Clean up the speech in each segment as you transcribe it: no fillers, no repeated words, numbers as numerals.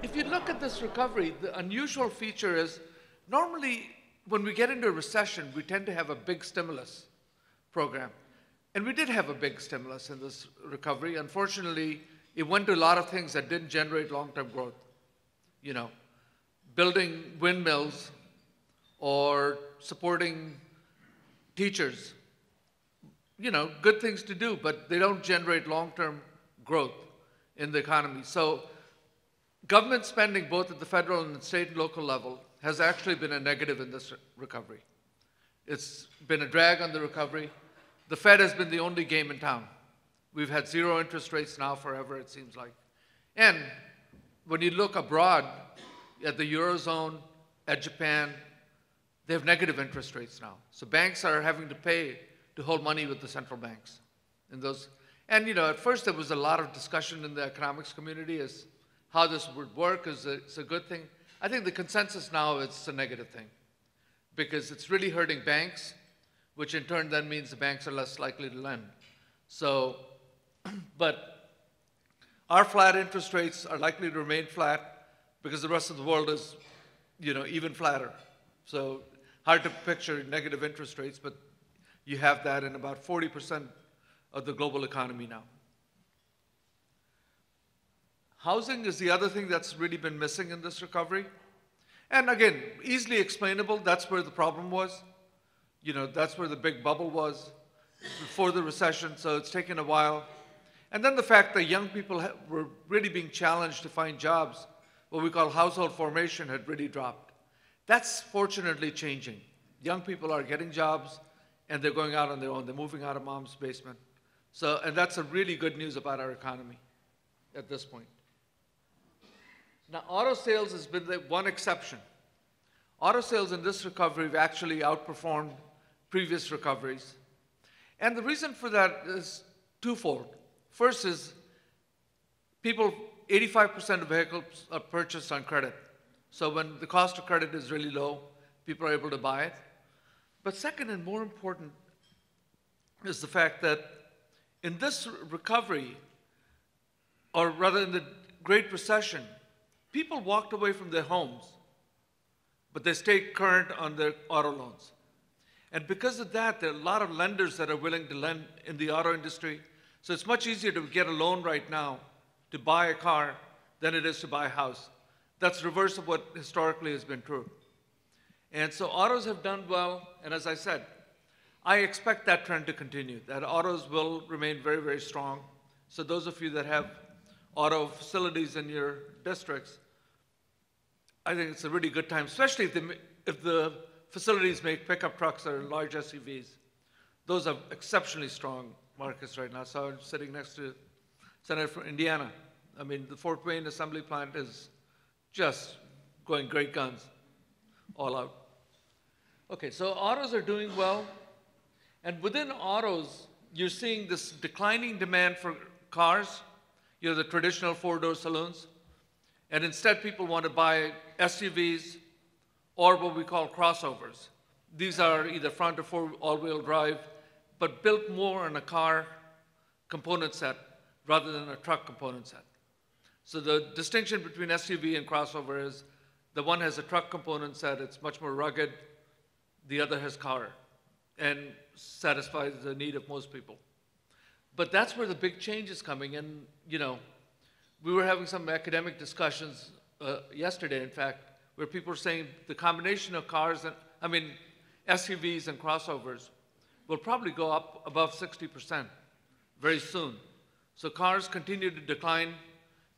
if you look at this recovery, the unusual feature is normally when we get into a recession, we tend to have a big stimulus program. And we did have a big stimulus in this recovery. Unfortunately, it went to a lot of things that didn't generate long-term growth. You know, building windmills or supporting teachers. You know, good things to do, but they don't generate long-term growth in the economy. So government spending, both at the federal and state and local level, has actually been a negative in this recovery. It's been a drag on the recovery. The Fed has been the only game in town. We've had zero interest rates now forever, it seems like. And when you look abroad at the Eurozone, at Japan, they have negative interest rates now. So banks are having to pay to hold money with the central banks. In those, and you know, at first there was a lot of discussion in the economics community as how this would work. It's a good thing. I think the consensus now is it's a negative thing because it's really hurting banks, which in turn then means the banks are less likely to lend. So, but our flat interest rates are likely to remain flat because the rest of the world is, you know, even flatter. So hard to picture negative interest rates, but you have that in about 40% of the global economy now. Housing is the other thing that's really been missing in this recovery. And again, easily explainable, that's where the problem was. You know, that's where the big bubble was before the recession, so it's taken a while. And then the fact that young people were really being challenged to find jobs, what we call household formation, had really dropped. That's fortunately changing. Young people are getting jobs, and they're going out on their own. They're moving out of mom's basement. So, and that's a really good news about our economy at this point. Now, auto sales has been the one exception. Auto sales in this recovery have actually outperformed previous recoveries. And the reason for that is twofold. First is people, 85% of vehicles are purchased on credit. So when the cost of credit is really low, people are able to buy it. But second and more important is the fact that in this recovery, or rather in the Great Recession, people walked away from their homes, but they stayed current on their auto loans. And because of that, there are a lot of lenders that are willing to lend in the auto industry. So it's much easier to get a loan right now to buy a car than it is to buy a house. That's reverse of what historically has been true. And so autos have done well, and as I said, I expect that trend to continue, that autos will remain very, very strong. So those of you that have auto facilities in your districts, I think it's a really good time, especially if the facilities make pickup trucks or large SUVs. Those are exceptionally strong markets right now. So I'm sitting next to Senator from Indiana. I mean, the Fort Wayne assembly plant is just going great guns, all out. Okay, so autos are doing well. And within autos, you're seeing this declining demand for cars, you know, the traditional four-door saloons. And instead, people want to buy SUVs or what we call crossovers. These are either front or four all-wheel drive, but built more on a car component set rather than a truck component set. So the distinction between SUV and crossover is the one has a truck component set, it's much more rugged, the other has car, and satisfies the need of most people. But that's where the big change is coming, and you know, we were having some academic discussions yesterday, in fact, where people were saying the combination of cars and, SUVs and crossovers will probably go up above 60% very soon. So cars continue to decline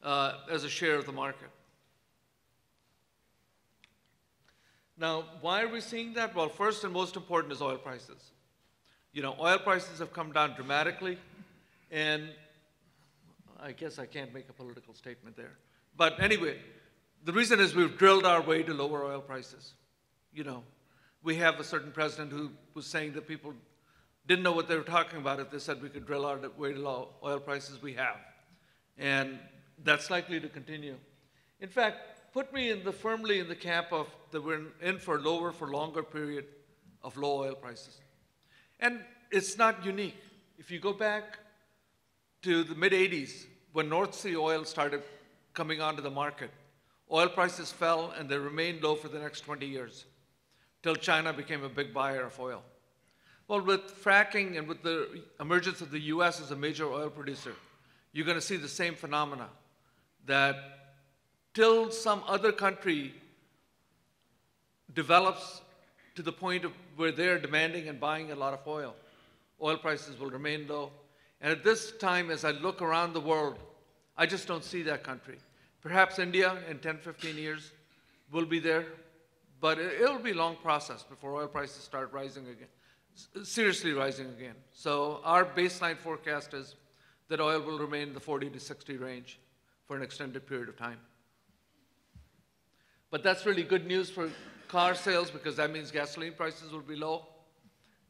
as a share of the market. Now, why are we seeing that? Well, first and most important is oil prices. You know, oil prices have come down dramatically, and I guess I can't make a political statement there. But anyway, the reason is we've drilled our way to lower oil prices. You know, we have a certain president who was saying that people didn't know what they were talking about if they said we could drill our way to low oil prices. We have. And that's likely to continue. In fact, put me firmly in the camp of that we're in for a lower for longer period of low oil prices. And it's not unique. If you go back to the mid-'80s, when North Sea oil started coming onto the market, Oil prices fell and they remained low for the next 20 years, till China became a big buyer of oil. Well, with fracking and with the emergence of the US as a major oil producer, you're going to see the same phenomena, that till some other country develops to the point of where they're demanding and buying a lot of oil prices will remain low. And at this time, as I look around the world, I just don't see that country. Perhaps India in 10, 15 years will be there, but it'll be a long process before oil prices start rising again, seriously rising again. So our baseline forecast is that oil will remain in the 40 to 60 range for an extended period of time. But that's really good news for car sales, because that means gasoline prices will be low.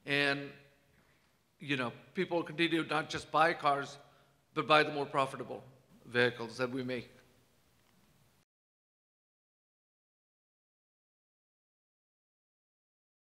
And, people will continue to not just buy cars, but buy the more profitable vehicles that we make.